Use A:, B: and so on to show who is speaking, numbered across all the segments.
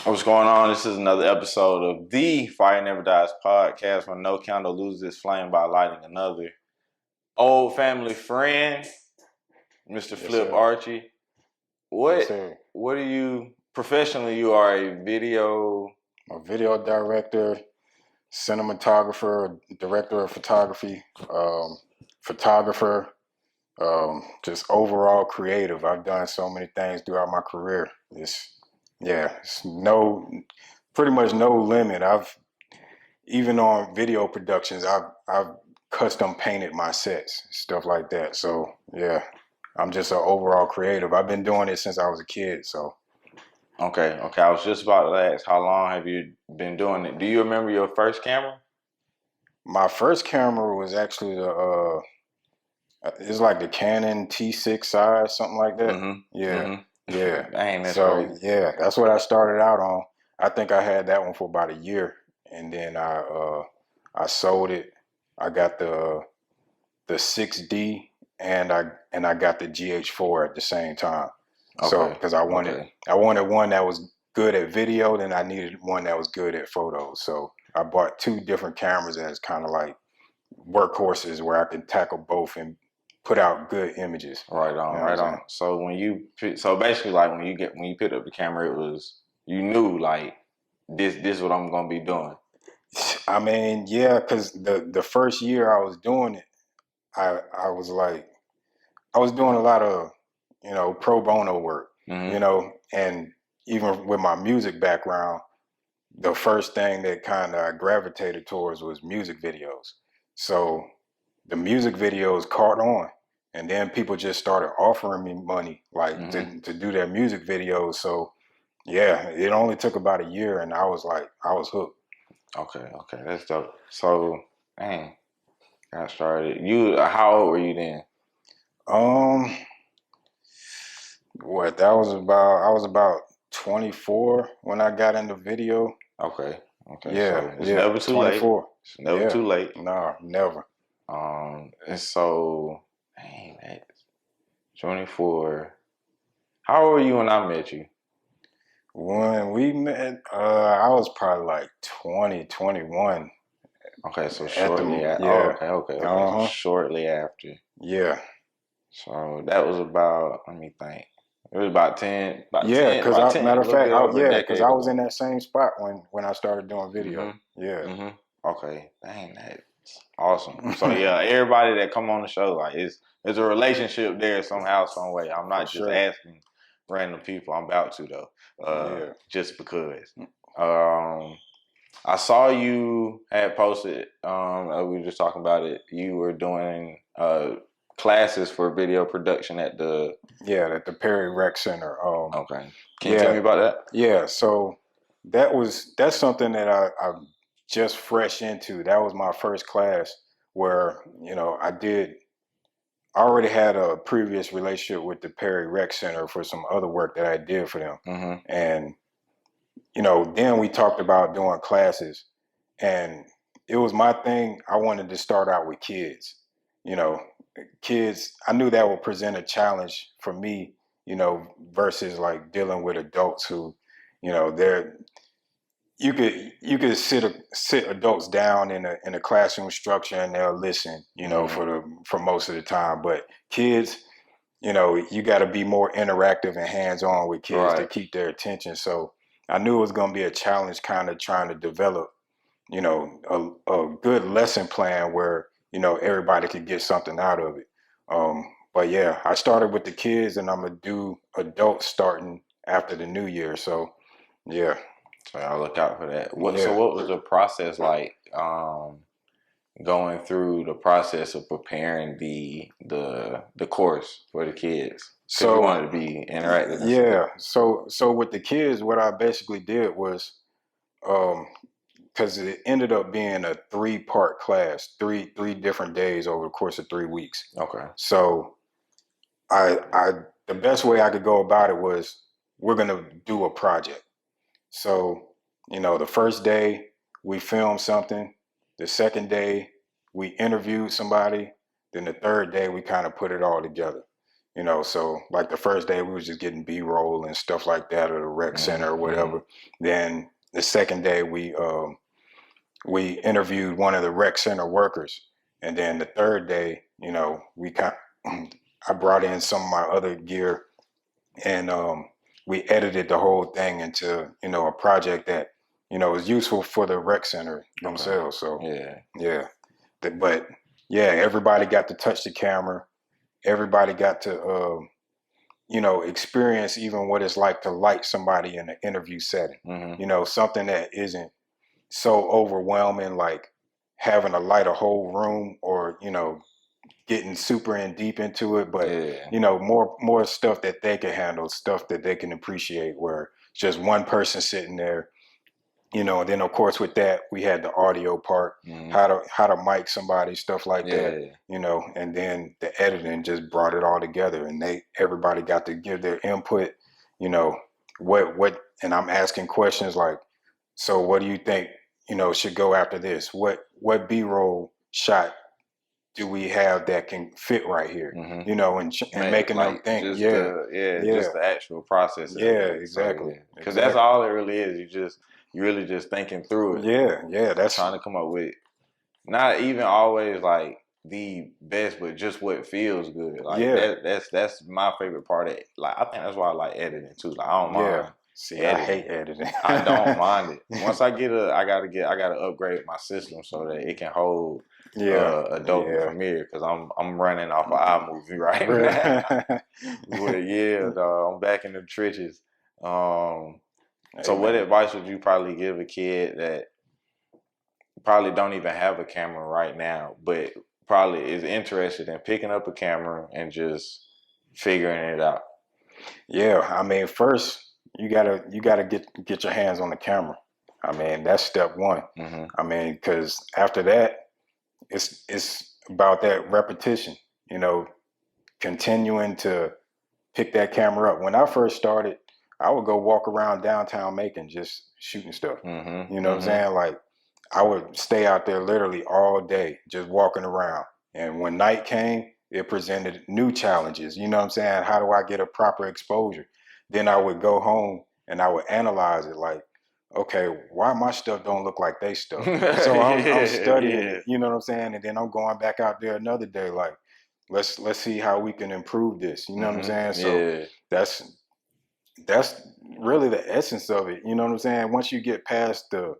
A: What's going on? This is another episode of the Fire Never Dies podcast where no candle loses its flame by lighting another. Old family friend, Mr. Flip
B: sir.
A: Archie.
B: Yes, sir.
A: What do you, professionally, you are a
B: video director, cinematographer, director of photography, photographer, just overall creative. I've done so many things throughout my career. It's pretty much no limit. Even on video productions, I've custom painted my sets, stuff like that. So yeah, I'm just an overall creative. I've been doing it since I was a kid. So
A: Okay. I was just about to ask, how long have you been doing it? Do you remember your first camera?
B: my first camera was actually it's like the Canon T6 size, something like that.
A: Mm-hmm.
B: Yeah,
A: Mm-hmm.
B: yeah.
A: Dang, that's
B: So
A: crazy.
B: yeah, that's what I started out on. I think I had that one for about a year, and then I sold it. I got the 6D, and I got the GH4 at the same time. So
A: Okay.
B: because I wanted one that was good at video, then I needed one that was good at photos. So I bought two different cameras as kind of like workhorses where I can tackle both and put out good images.
A: Right on,
B: You know what
A: right
B: I'm saying?
A: on. So so basically, like when you picked up the camera, you knew like this is what I'm gonna be doing.
B: I mean, yeah, because the first year I was doing it, I was like, I was doing a lot of, pro bono work,
A: Mm-hmm.
B: and even with my music background, the first thing that kind of I gravitated towards was music videos. So the music videos caught on, and then people just started offering me money, like
A: Mm-hmm.
B: to do their music videos. So yeah, it only took about a year, and I was hooked.
A: Okay, that's dope. So, dang, got started. How old were you then?
B: Um, what that was about? I was about 24 when I got into video.
A: Okay,
B: Yeah,
A: so it's
B: yeah,
A: never too late.
B: 24.
A: It's never
B: Yeah,
A: too late.
B: no, never.
A: And so, dang, that's 24. How old were you when I met you?
B: When we met, I was probably like 20, 21.
A: Okay, so
B: At
A: shortly
B: the,
A: after. Oh,
B: yeah,
A: okay. So
B: uh-huh,
A: shortly after.
B: yeah.
A: So that was about. Let me think. It was about 10,
B: Matter
A: a
B: of
A: little bit
B: fact,
A: over a
B: because
A: decade
B: I was in
A: ago.
B: that same spot when I started doing video.
A: Mm-hmm.
B: Yeah.
A: Mm-hmm. Okay. Dang, that's awesome. So yeah, everybody that come on the show, like it's a relationship there somehow, some way. I'm
B: For
A: not just
B: sure.
A: asking random people. I'm about to though.
B: Yeah.
A: Just because. Um, I saw you had posted. We were just talking about it. You were doing classes for video production at the.
B: Yeah, at the Perry Rec Center.
A: Okay. Can you tell me
B: Yeah,
A: about that?
B: yeah. So that's something that I'm just fresh into. That was my first class where, I already had a previous relationship with the Perry Rec Center for some other work that I did for them.
A: Mm-hmm.
B: And, then we talked about doing classes, and it was my thing. I wanted to start out with kids, you know, kids. I knew that would present a challenge for me, versus like dealing with adults who, they're you could sit adults down in a classroom structure and they'll listen,
A: Mm-hmm.
B: for most of the time. But kids, you got to be more interactive and hands on with kids to
A: Right.
B: keep their attention. So I knew it was going to be a challenge, kind of trying to develop, a good lesson plan where everybody could get something out of it. But yeah, I started with the kids, and I'm gonna do adults starting after the new year. So yeah.
A: So I'll look out for that.
B: Yeah.
A: What was the process like? Going through the process of preparing the course for the kids because you
B: So
A: wanted to be interactive and stuff.
B: yeah, so with the kids, what I basically did was, because it ended up being a three-part class, three different days over the course of 3 weeks.
A: Okay.
B: So I the best way I could go about it was, we're gonna do a project. So, the first day we filmed something, the second day we interviewed somebody, then the third day we kind of put it all together. You know, so like the first day we was just getting B-roll and stuff like that, or the rec center or whatever. Then the second day we interviewed one of the rec center workers, and then the third day, you know, I brought in some of my other gear, and we edited the whole thing into, you know, a project that, you know, is useful for the rec center themselves. So yeah, but yeah, everybody got to touch the camera. Everybody got to you know, experience even what it's like to light somebody in an interview setting. You know, something that isn't so overwhelming, like having to light a whole room, or, you know, getting super in deep into it, but you know, more stuff that they can handle, stuff that they can appreciate, where it's just one person sitting there, you know. And then of course with that we had the audio part, how to mic somebody, stuff like that, you know. And then the editing just brought it all together, and everybody got to give their input, you know, what and I'm asking questions like, so what do you think, you know, should go after this? What B-roll shot do we have that can fit right here? You know, and making them think,
A: just the actual process.
B: Exactly.
A: Because that's all it really is. You really just thinking through it.
B: That's
A: trying to come up with not even always like the best, but just what feels good. Like that's my favorite part of it. Like I think that's why I like editing too. Like I don't mind.
B: See, editing. I hate editing.
A: I don't mind it. Once I gotta upgrade my system so that it can hold Adobe Premiere, because I'm running off of iMovie right now. But dog, I'm back in the trenches. So what advice would you probably give a kid that probably don't even have a camera right now, but probably is interested in picking up a camera and just figuring it out?
B: Yeah, I mean, first you gotta get your hands on the camera. I mean, that's step one. I mean, because after that, it's about that repetition, you know, continuing to pick that camera up. When I first started, I would go walk around downtown Macon just shooting stuff. You know what I'm saying? Like I would stay out there literally all day just walking around. And when night came, it presented new challenges. You know what I'm saying? How do I get a proper exposure? Then I would go home and I would analyze it, like, okay, why my stuff don't look like they stuff? So I'm studying it, you know what I'm saying? And then I'm going back out there another day, like, let's see how we can improve this. You know what I'm saying? So that's really the essence of it. You know what I'm saying? Once you get past the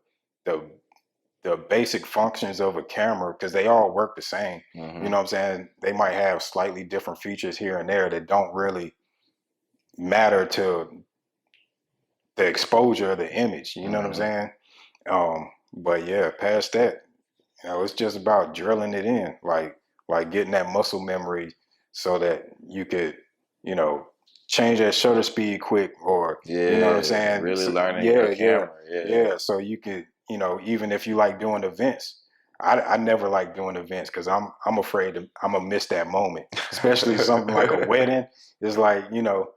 B: basic functions of a camera, because they all work the same. You know what I'm saying? They might have slightly different features here and there that don't really matter to the exposure of the image. You know what I'm saying? But yeah, past that, you know, it's just about drilling it in, like getting that muscle memory so that you could, you know, change that shutter speed quick, or you know what I'm saying?
A: Really
B: so,
A: learning your camera.
B: So you could, you know, even if you like doing events, I never like doing events because I'm afraid I'm gonna miss that moment, especially something like a wedding. It's like, you know,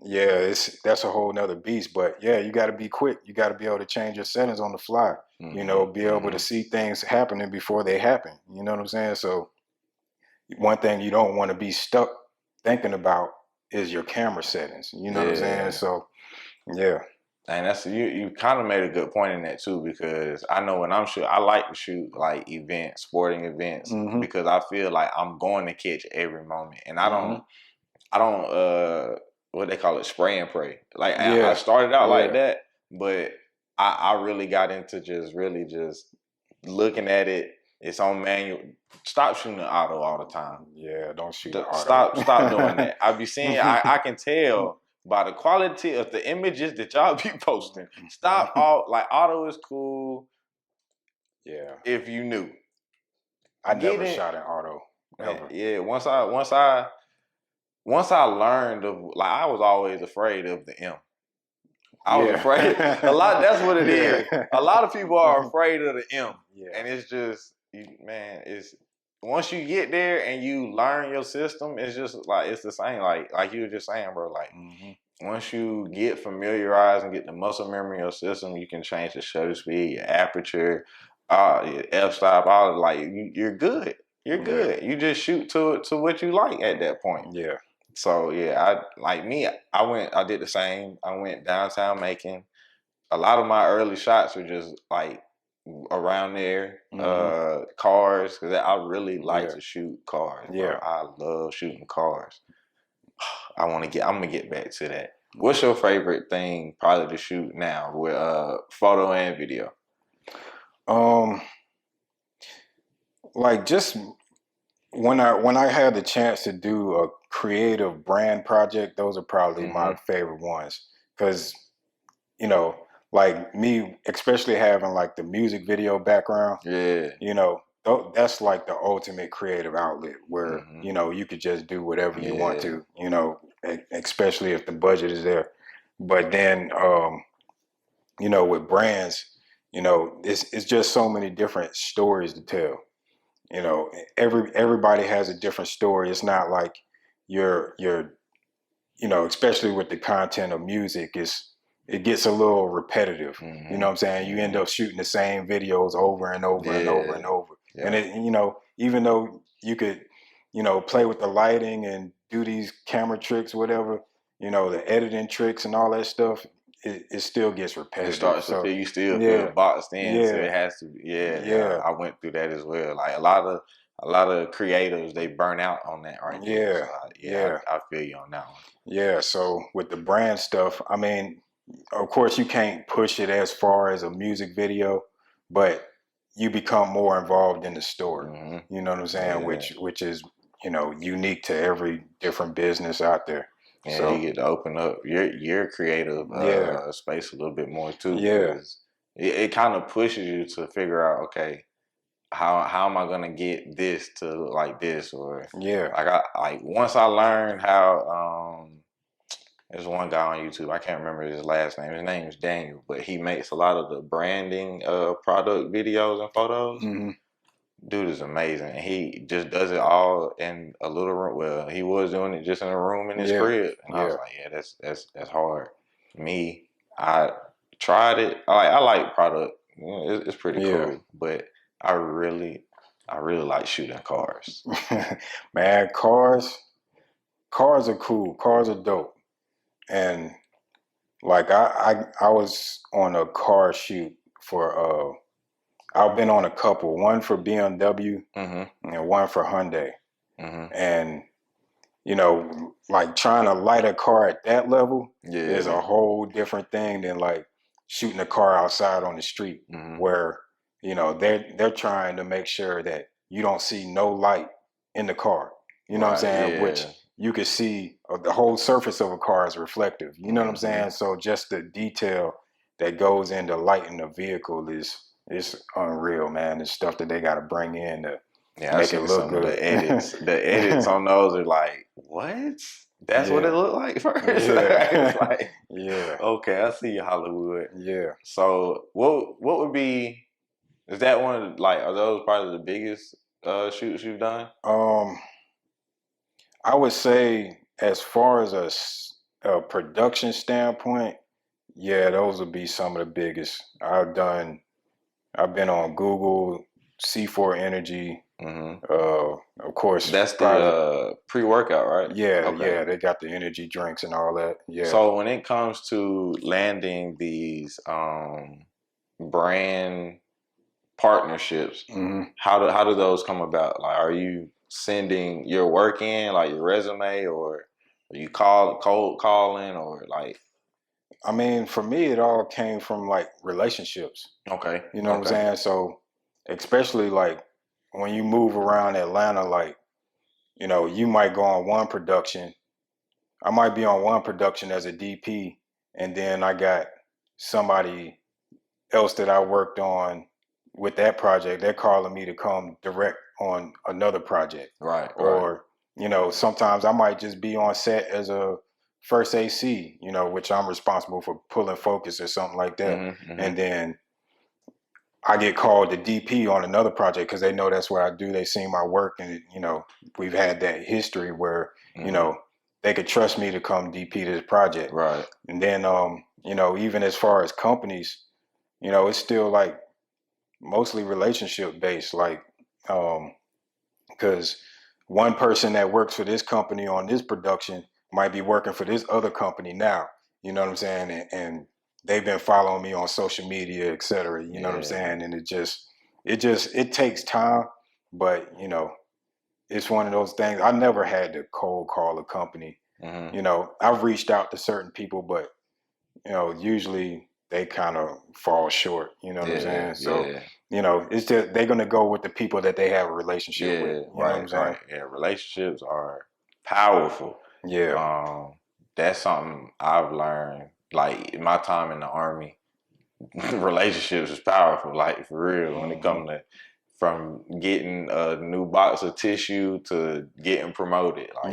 B: that's a whole nother beast. But yeah, you got to be quick. You got to be able to change your settings on the fly. You know, be able to see things happening before they happen. You know what I'm saying? So one thing you don't want to be stuck thinking about is your camera settings. You know what I'm saying? So yeah.
A: And that's you kind of made a good point in that too, because I know when I'm shooting, I like to shoot like events, sporting events, because I feel like I'm going to catch every moment, and I don't what they call it, spray and pray. Like I started out like that, but I really got into just looking at it. It's on manual. Stop shooting the auto all the time.
B: Yeah, don't shoot the auto.
A: Stop doing that. I be seeing. I can tell by the quality of the images that y'all be posting. Stop all, like, auto is cool.
B: Yeah.
A: If you knew.
B: I never shot an auto. Ever.
A: Yeah. Once I learned of, like, I was always afraid of the M. I was afraid. That's what it is. A lot of people are afraid of the M. And it's just, it's once you get there and you learn your system, it's just like, it's the same. Like you were just saying, bro, like once you get familiarized and get the muscle memory of your system, you can change the shutter speed, your aperture, your f-stop, all of, like, you're good. You're good. You just shoot to what you like at that point.
B: Yeah.
A: So yeah, I did the same. I went downtown Macon. A lot of my early shots were just like around there, cars, because I really like to shoot cars, bro.
B: Yeah.
A: I love shooting cars. I'm gonna get back to that. What's your favorite thing probably to shoot now with photo and video?
B: Like just when I had the chance to do a creative brand project, those are probably my favorite ones. Because, you know, like me, especially having like the music video background,
A: Yeah.
B: you know, that's like the ultimate creative outlet where, you know, you could just do whatever you want to, you know, especially if the budget is there. But then, you know, with brands, you know, it's just so many different stories to tell. You know, everybody has a different story. It's not like you're you know, especially with the content of music, it gets a little repetitive. You know what I'm saying? You end up shooting the same videos over and over and over and over.
A: Yeah.
B: And it, you know, even though you could, you know, play with the lighting and do these camera tricks, whatever, you know, the editing tricks and all that stuff, it still gets repetitive.
A: It starts to feel, you still feel boxed in, so it has to. Yeah. I went through that as well. Like a lot of creatives, they burn out on that right there. So I feel you on that one.
B: Yeah. So with the brand stuff, I mean, of course, you can't push it as far as a music video, but you become more involved in the story. You know what I'm saying? Which is, you know, unique to every different business out there.
A: Yeah,
B: so
A: you get to open up your creative space a little bit more too.
B: Yeah.
A: It kind of pushes you to figure out, okay, how am I gonna get this to look like this? Or like once I learned how there's one guy on YouTube, I can't remember his last name. His name is Daniel, but he makes a lot of the branding product videos and photos. Dude is amazing. And he just does it all in a little room. Well, he was doing it just in a room in his crib. And I was like, yeah, that's hard. Me, I tried it. I like product. You know, it's pretty cool. But I really like shooting cars.
B: Man, cars are cool. Cars are dope. And like I was on a car shoot for I've been on a couple, one for BMW and one for Hyundai. And, you know, like trying to light a car at that level is a whole different thing than like shooting a car outside on the street where, you know, they're trying to make sure that you don't see no light in the car. You know what I'm saying? Which you could see the whole surface of a car is reflective. You know what I'm saying? So just the detail that goes into lighting a vehicle it's unreal, man. The stuff that they got to bring in to make it look good.
A: The edits on those are like, what? That's what it looked like first. It's like, okay, I see you, Hollywood. So what would be? Is that one of the, like? Are those probably the biggest shoots you've done?
B: I would say, as far as a production standpoint, yeah, those would be some of the biggest. I've been on Google, C4 Energy. Of course,
A: that's the pre-workout, right?
B: Yeah, they got the energy drinks and all that. Yeah.
A: So when it comes to landing these brand partnerships, how do those come about? Like, are you sending your work in, like your resume, or are you cold calling, or like?
B: I mean, for me, it all came from like relationships.
A: Okay.
B: You know what I'm saying? So, especially like when you move around Atlanta, like, you know, you might go on one production. I might be on one production as a DP, and then I got somebody else that I worked on with that project. They're calling me to come direct on another project.
A: Right.
B: Or, you know, sometimes I might just be on set as a first AC, you know, which I'm responsible for pulling focus or something like that. And then I get called the DP on another project because they know that's what I do. They see my work, and you know, we've had that history where you know they could trust me to come DP to this project.
A: Right.
B: And then you know, even as far as companies, you know, it's still like mostly relationship based, like because one person that works for this company on this production might be working for this other company now. You know what I'm saying? And they've been following me on social media, et cetera. You know what I'm saying? And it takes time, but you know, it's one of those things. I never had to cold call a company. You know, I've reached out to certain people, but you know, usually they kind of fall short. You know what I'm saying? So, you know, it's just they're gonna go with the people that they have a relationship with. You know what I'm saying?
A: Yeah, relationships are powerful.
B: Yeah.
A: That's something I've learned. Like in my time in the Army, relationships is powerful. Like for real, when it comes to from getting a new box of tissue to getting promoted. Like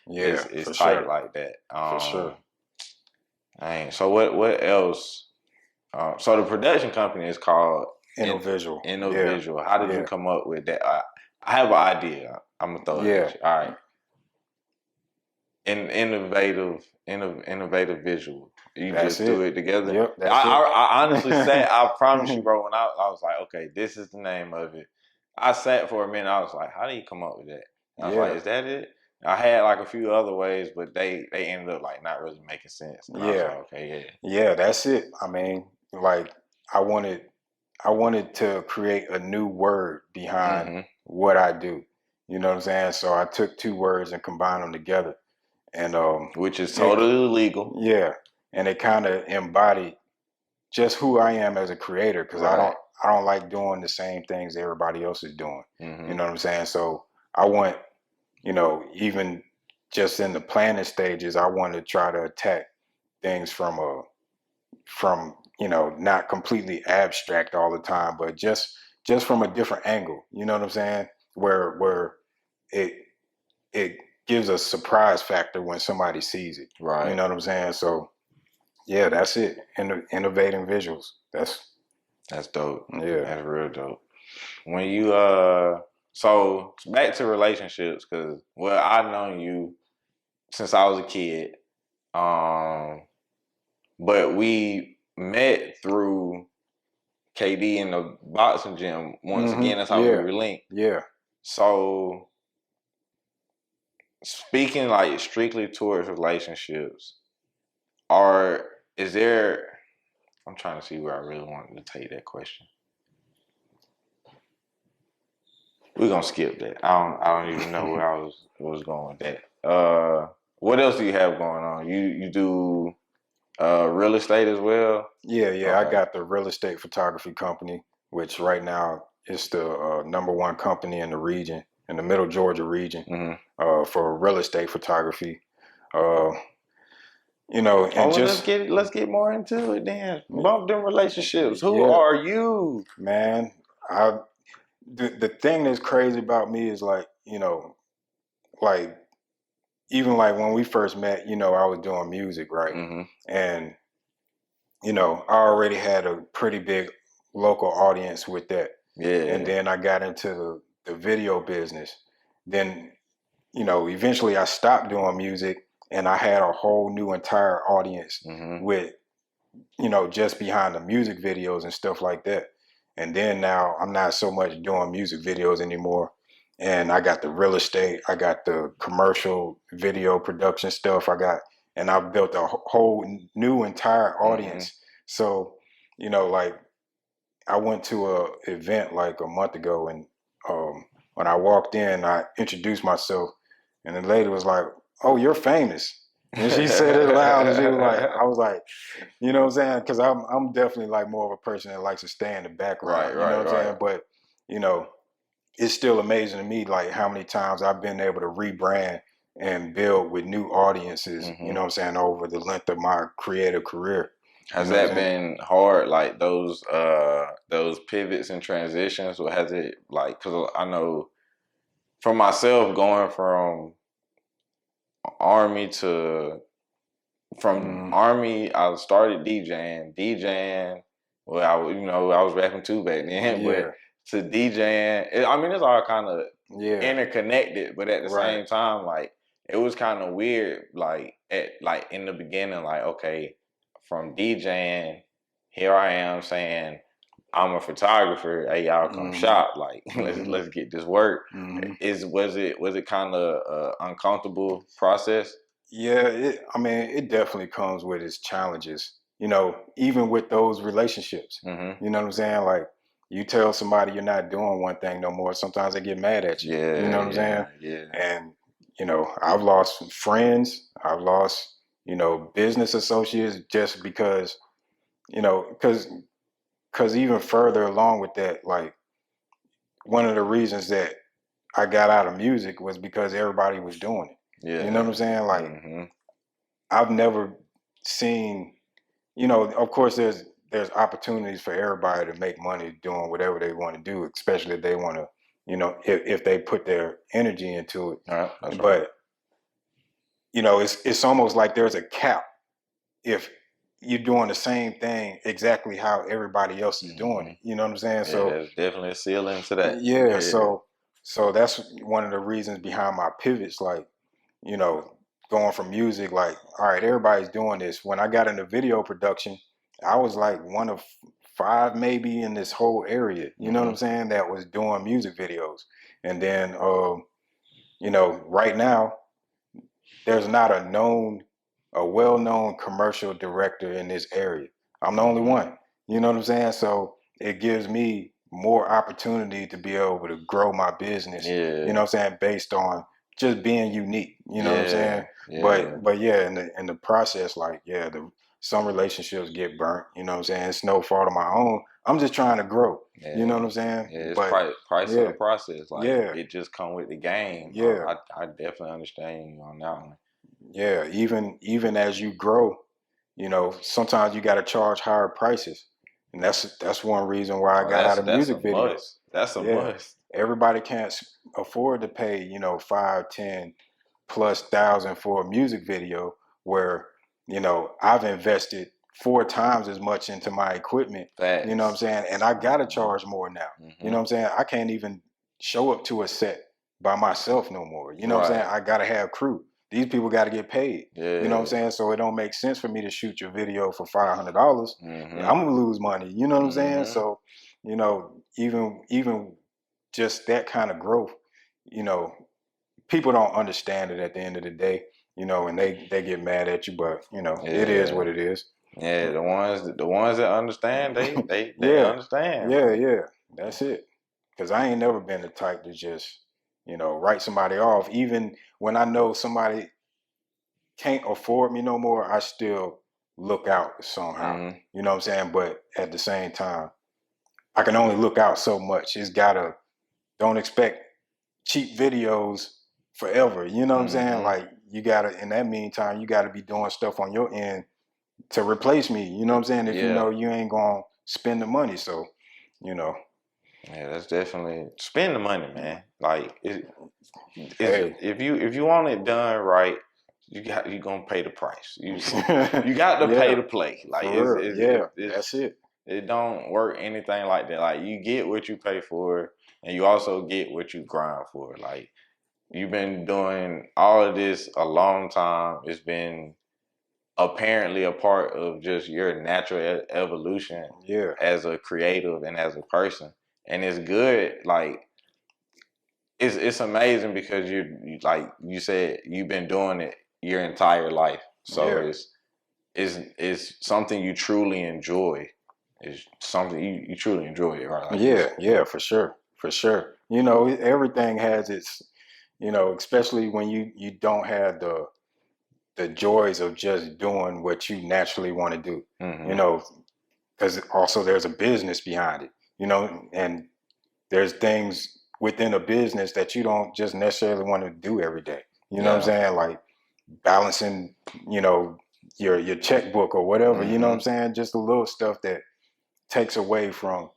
A: it's tight like that.
B: For sure.
A: Dang. So what else? So the production company is called
B: Innovizual.
A: Innovizual. How did you come up with that? I have an idea. I'm gonna throw it at you. All right. Innovative visual. You just threw it together.
B: Yep,
A: I honestly sat. I promise you, bro. When I was like, okay, this is the name of it. I sat for a minute. I was like, how do you come up with that? And I was like, is that it? I had like a few other ways, but they ended up like not really making sense. And I was like, okay,
B: yeah, that's it. I mean, like I wanted to create a new word behind what I do. You know what I'm saying? So I took two words and combined them together. And
A: which is totally legal.
B: Yeah. And it kind of embodied just who I am as a creator, because I don't like doing the same things everybody else is doing. You know what I'm saying? So I want, you know, even just in the planning stages, I want to try to attack things from you know, not completely abstract all the time, but just from a different angle. You know what I'm saying? Where it gives a surprise factor when somebody sees it.
A: Right.
B: You know what I'm saying? So yeah, that's it. Innovating visuals.
A: That's dope.
B: Yeah.
A: That's real dope. When you so back to relationships, because well, I've known you since I was a kid. But we met through KD in the boxing gym. Once again, that's how we were linked.
B: Yeah.
A: So speaking like strictly towards relationships, is there, I'm trying to see where I really wanted to take that question. We're gonna skip that. I don't even know where I was going with that. What else do you have going on? You do real estate as well?
B: Yeah. Okay. I got the real estate photography company, which right now is the #1 company in the region, in the Middle Georgia region, for real estate photography. You know, and
A: let's get more into it then. Bump them relationships. Who are you?
B: Man, the thing that's crazy about me is like, you know, like even like when we first met, you know, I was doing music, right? And you know, I already had a pretty big local audience with that. Yeah. And then I got into the video business. Then, you know, eventually I stopped doing music and I had a whole new entire audience with, you know, just behind the music videos and stuff like that. And then now I'm not so much doing music videos anymore. And I got the real estate, I got the commercial video production stuff, and I've built a whole new entire audience. So, you know, like I went to a event like a month ago, and when I walked in, I introduced myself, and the lady was like, "Oh, you're famous." And she said it loud, and she was like, I was like, you know what I'm saying? Because I'm definitely like more of a person that likes to stay in the background. You know what I'm saying? But you know, it's still amazing to me like how many times I've been able to rebrand and build with new audiences, you know what I'm saying, over the length of my creative career.
A: Has that been hard, like those pivots and transitions, or has it like, because I know for myself going from Army I started DJing. Well, I was rapping too back then, but to DJing, I mean, it's all kind of interconnected, but at the same time, like it was kind of weird, like in the beginning, like okay, from DJing, here I am saying I'm a photographer. Hey, y'all come shop. Like, let's get this work. Was it kind of uncomfortable process?
B: Yeah, I mean, it definitely comes with its challenges. You know, even with those relationships. You know what I'm saying? Like, you tell somebody you're not doing one thing no more, sometimes they get mad at you.
A: Yeah,
B: You know what I'm saying?
A: yeah.
B: And you know, I've lost friends. I've lost, you know, business associates just because, you know, because even further along with that, like one of the reasons that I got out of music was because everybody was doing it.
A: Yeah.
B: You know what I'm saying? Like I've never seen, you know, of course there's opportunities for everybody to make money doing whatever they want to do, especially if they want to, you know, if they put their energy into it.
A: That's
B: But
A: right.
B: you know, it's almost like there's a cap if you're doing the same thing exactly how everybody else is doing it. You know what I'm saying?
A: Yeah,
B: So
A: there's definitely a ceiling to that.
B: yeah, so that's one of the reasons behind my pivots, like, you know, going from music, like, all right, everybody's doing this. When I got into video production, I was like one of five maybe in this whole area, you know what I'm saying, that was doing music videos. And then you know, right now there's not a well-known commercial director in this area. I'm the only one. You know what I'm saying? So it gives me more opportunity to be able to grow my business.
A: Yeah.
B: You know what I'm saying? Based on just being unique. You know what I'm saying? But yeah, in the process, like some relationships get burnt. You know what I'm saying? It's no fault of my own. I'm just trying to grow. You know what I'm saying?
A: Yeah, it's
B: But
A: price of the process. Like
B: it
A: just come with the game.
B: Yeah.
A: I definitely understand you on that one.
B: Yeah, even as you grow, you know, sometimes you got to charge higher prices, and that's one reason why I got out of music videos.
A: That's a must.
B: Everybody can't afford to pay, you know, 5, 10 plus thousand for a music video. Where, you know, I've invested 4 times as much into my equipment.
A: Facts.
B: You know what I'm saying? And I gotta charge more now. You know what I'm saying? I can't even show up to a set by myself no more. You know what I'm saying? I gotta have crew. These people got to get paid.
A: Yeah.
B: You know what I'm saying? So it don't make sense for me to shoot your video for $500. I'm gonna lose money. You know what I'm saying? So, you know, even just that kind of growth, you know, people don't understand it at the end of the day. You know, and they get mad at you, but you know, it is what it is.
A: Yeah, the ones that understand, they understand.
B: Yeah, that's it. Because I ain't never been the type to just, you know, write somebody off. Even when I know somebody can't afford me no more, I still look out somehow. You know what I'm saying? But at the same time, I can only look out so much. Don't expect cheap videos forever. You know what I'm saying? Like you gotta, in that meantime, you gotta be doing stuff on your end to replace me. You know what I'm saying? If you know you ain't gonna spend the money. So, you know.
A: Yeah, that's definitely spend the money, man. Like if you want it done right, you gonna pay the price. You got to pay to play. Like
B: that's it.
A: It don't work anything like that. Like you get what you pay for, and you also get what you grind for. Like you've been doing all of this a long time. It's been apparently a part of just your natural evolution as a creative and as a person. And it's good. Like it's amazing because you like you said you've been doing it your entire life. So it's something you truly enjoy. It's something you truly enjoy it, right? Like
B: yeah, for sure. For sure. You know, everything has its, you know, especially when you don't have the joys of just doing what you naturally want to do. You know, because also there's a business behind it, you know, and there's things within a business that you don't just necessarily want to do every day. You know what I'm saying? Like balancing, you know, your checkbook or whatever, you know what I'm saying? Just the little stuff that takes away from,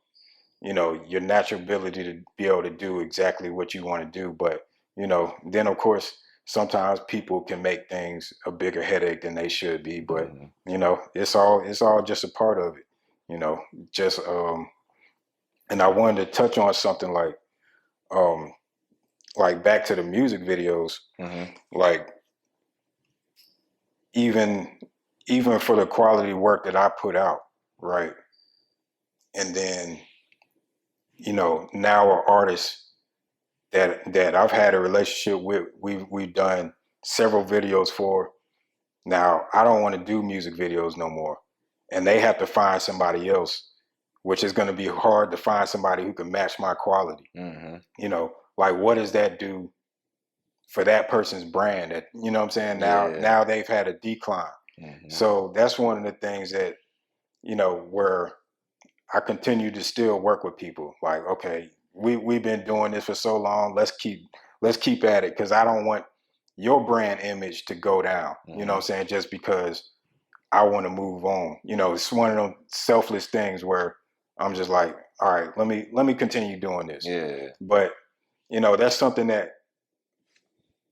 B: you know, your natural ability to be able to do exactly what you want to do. But, you know, then of course, sometimes people can make things a bigger headache than they should be. But, you know, it's all just a part of it, you know, just, and I wanted to touch on something like back to the music videos, like even for the quality work that I put out, right? and then, you know, now are artists that I've had a relationship with. We've done several videos for. Now I don't want to do music videos no more, and they have to find somebody else, which is going to be hard to find somebody who can match my quality.
A: Mm-hmm.
B: You know, like what does that do for that person's brand? That, you know what I'm saying? Now they've had a decline.
A: Mm-hmm.
B: So that's one of the things that, you know, where I continue to still work with people. Like, okay, we've been doing this for so long. Let's keep at it, because I don't want your brand image to go down.
A: Mm-hmm.
B: You know what I'm saying? Just because I want to move on. You know, it's one of those selfless things where I'm just like, all right, let me continue doing this.
A: Yeah.
B: But, you know, that's something that,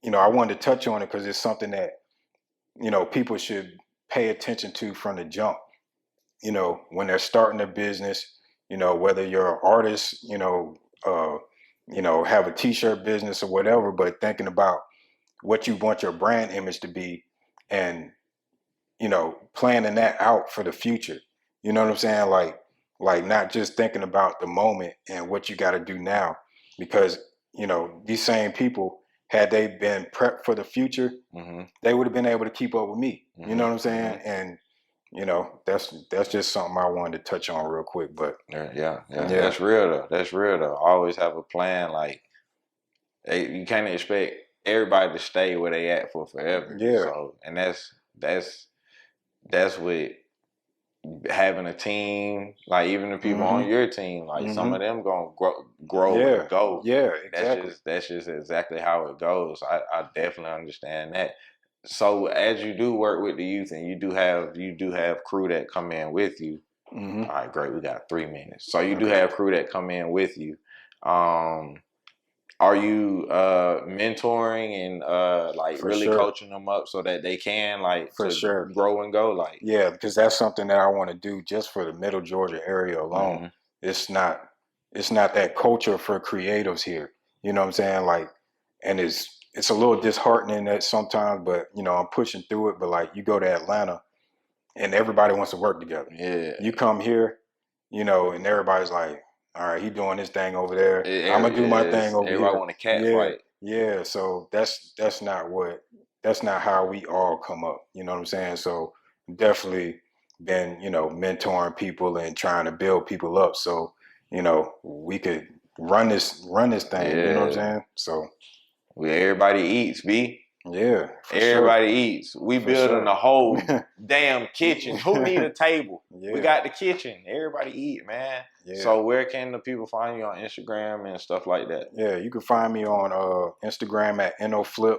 B: you know, I wanted to touch on it because it's something that, you know, people should pay attention to from the jump. You know, when they're starting their business, you know, whether you're an artist, you know, have a t-shirt business or whatever, but thinking about what you want your brand image to be, and, you know, planning that out for the future. You know what I'm saying? Like not just thinking about the moment and what you got to do now, because, you know, these same people, had they been prepped for the future,
A: mm-hmm.
B: they would have been able to keep up with me.
A: Mm-hmm.
B: You know what I'm saying?
A: Mm-hmm.
B: And, you know, that's just something I wanted to touch on real quick. But
A: yeah. That's real though. That's real though. Always have a plan. Like, you can't expect everybody to stay where they at for forever.
B: Yeah.
A: So, and that's what having a team. Like, even the people
B: Mm-hmm.
A: on your team, like
B: Mm-hmm.
A: some of them gonna grow and go.
B: Yeah, exactly.
A: That's just exactly how it goes. I definitely understand that. So as you do work with the youth, and you do have crew that come in with you.
B: Mm-hmm.
A: All right, great. We got 3 minutes. So you do have crew that come in with you. Are you mentoring and like
B: For
A: really
B: sure.
A: coaching them up so that they can
B: For sure
A: grow and go? Like,
B: yeah, because that's something that I want to do just for the Middle Georgia area alone.
A: mm-hmm.
B: It's not that culture for creatives here. You know what I'm saying? Like, and it's a little disheartening that sometimes, but, you know, I'm pushing through it. But like, you go to Atlanta and everybody wants to work together.
A: Yeah.
B: You come here, you know, and everybody's like, all right, he doing this thing over there. I'm gonna do my thing over here.
A: Everybody want a cat fight.
B: Yeah. So that's not how we all come up. You know what I'm saying? So definitely been, you know, mentoring people and trying to build people up, so, you know, we could run this thing.
A: Yeah.
B: You know what I'm saying? So
A: everybody eats, B.
B: Yeah, for
A: everybody eats. We building a whole
B: sure.
A: damn kitchen. Who need a table?
B: Yeah.
A: We got the kitchen. Everybody eat, man.
B: Yeah.
A: So where can the people find you on Instagram and stuff like that?
B: Yeah, you can find me on Instagram at InnoFlip,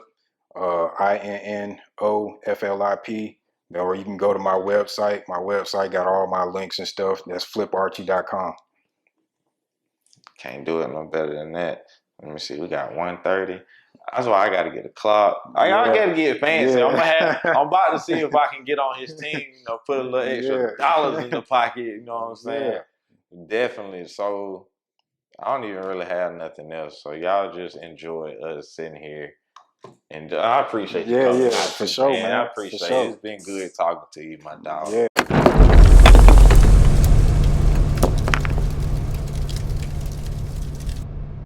B: INNOFLIP. Or you can go to my website. My website got all my links and stuff. That's fliparchie.com.
A: Can't do it no better than that. Let me see. We got 1:30. That's why I got to get a clock. I got to get fancy.
B: Yeah.
A: I'm about to see if I can get on his team. You know, put a little extra dollars in the pocket. You know what I'm saying? Yeah. Definitely. So I don't even really have nothing else. So y'all just enjoy us sitting here. And I appreciate you coming out.
B: For sure, man.
A: I appreciate it. It's been good talking to you, my dog.
B: Yeah.